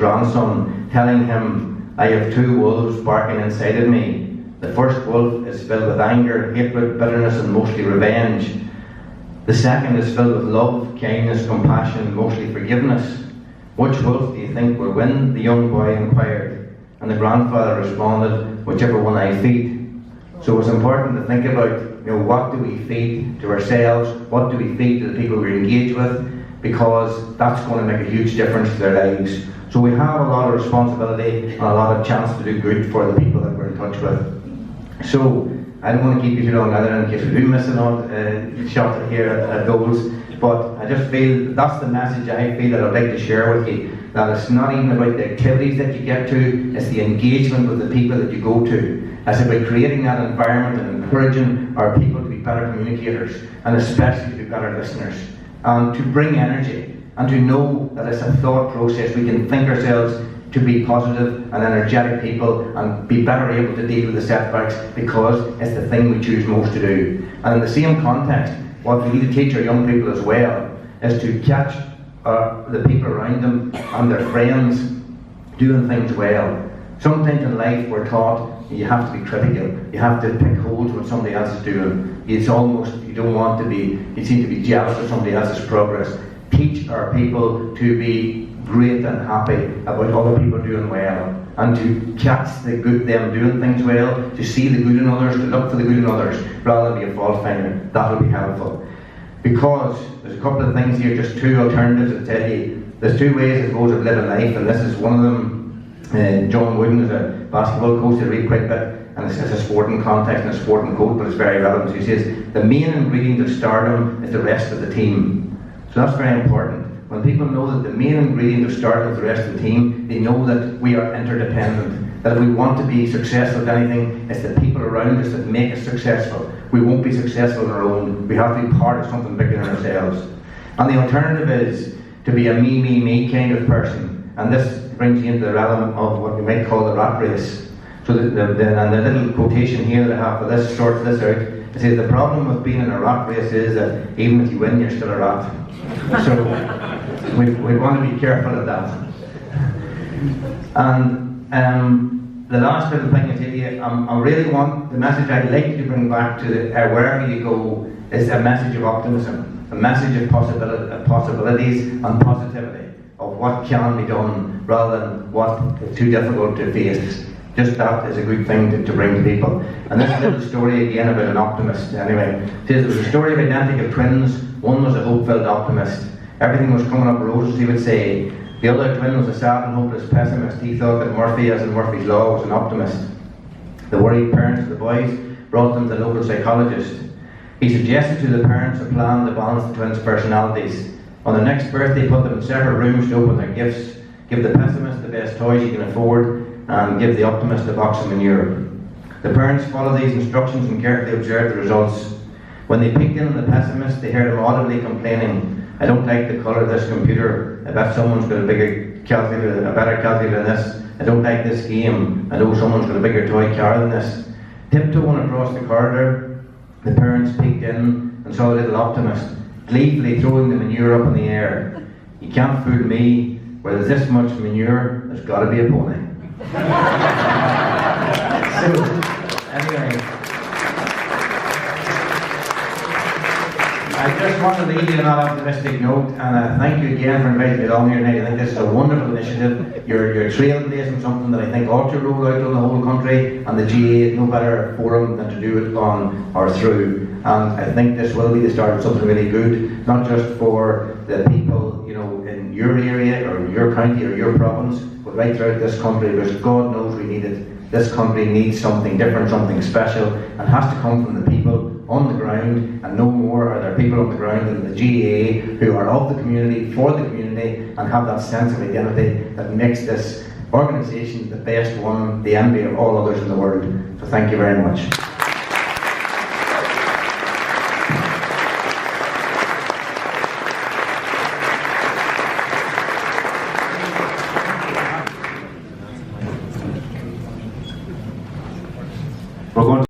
grandson, telling him, "I have two wolves barking inside of me. The first wolf is filled with anger, hatred, bitterness, and mostly revenge. The second is filled with love, kindness, compassion, mostly forgiveness. Which wolf do you think will win?" the young boy inquired. And the grandfather responded, "Whichever one I feed." So it's important to think about, what do we feed to ourselves? What do we feed to the people we engage with? Because that's going to make a huge difference to their lives. So we have a lot of responsibility and a lot of chance to do good for the people that we're in touch with. So I don't want to keep you too long either, in case we do miss on shot here at goals. But I just feel that's the message I feel that I'd like to share with you. That it's not even about the activities that you get to, it's the engagement with the people that you go to. It's about creating that environment and encouraging our people to be better communicators, and especially to be better listeners, and to bring energy, and to know that it's a thought process. We can think ourselves to be positive and energetic people and be better able to deal with the setbacks because it's the thing we choose most to do. And in the same context, what we need to teach our young people as well is to catch the people around them and their friends doing things well. Sometimes in life we're taught you have to be critical, you have to pick holes when somebody else is doing. It's almost, you seem to be jealous of somebody else's progress. Teach our people to be great and happy about other people doing well, and to catch the good, them doing things well, to see the good in others, to look for the good in others, rather than be a fault finder. That will be helpful. Because there's a couple of things here, just two alternatives to tell you. There's two ways, I suppose, of living life, and this is one of them. John Wooden is a basketball coach that I read quite a bit, and it's a sporting context and a sporting quote, but it's very relevant. He says, "The main ingredient of stardom is the rest of the team." So that's very important. When people know that the main ingredient of stardom is the rest of the team, they know that we are interdependent. That if we want to be successful at anything, it's the people around us that make us successful. We won't be successful on our own. We have to be part of something bigger than ourselves. And the alternative is to be a me kind of person. And this brings you into the realm of what we might call the rat race. So and the little quotation here that I have for this sorts this out. It says, "The problem with being in a rat race is that even if you win, you're still a rat." So we want to be careful of that. And the last little thing I tell you, I really want the message I'd like you to bring back to wherever you go is a message of optimism, a message of possibilities and positivity of what can be done rather than what is too difficult to face. Just that is a good thing to bring to people. And this little story again about an optimist. Anyway, it says it was a story of identical twins. One was a hope-filled optimist. Everything was coming up roses, he would say. The other twin was a sad and hopeless pessimist. He thought that Murphy, as in Murphy's Law, was an optimist. The worried parents of the boys brought them to the local psychologist. He suggested to the parents a plan to balance the twins' personalities. On their next birthday, put them in separate rooms to open their gifts. Give the pessimist the best toys you can afford, and give the optimist a box of manure. The parents followed these instructions and carefully observed the results. When they peeked in on the pessimist, they heard him audibly complaining, "I don't like the colour of this computer. I bet someone's got a better calculator than this. I don't like this game. I know someone's got a bigger toy car than this." Tiptoeing across the corridor, the parents peeked in and saw the little optimist gleefully throwing the manure up in the air. "You can't fool me. Where there's this much manure, there's got to be a pony." So, anyway, I just want to leave you on that optimistic note, and thank you again for inviting me along here tonight. I think this is a wonderful initiative. You're trailblazing something that I think ought to roll out on the whole country, and the GAA is no better forum than to do it on or through. And I think this will be the start of something really good, not just for the people, in your area or your county or your province, but right throughout this country, because God knows we need it. This country needs something different, something special, and has to come from the people on the ground, and no more are there people on the ground than the GAA who are of the community, for the community, and have that sense of identity that makes this organisation the best one, the envy of all others in the world. So thank you very much.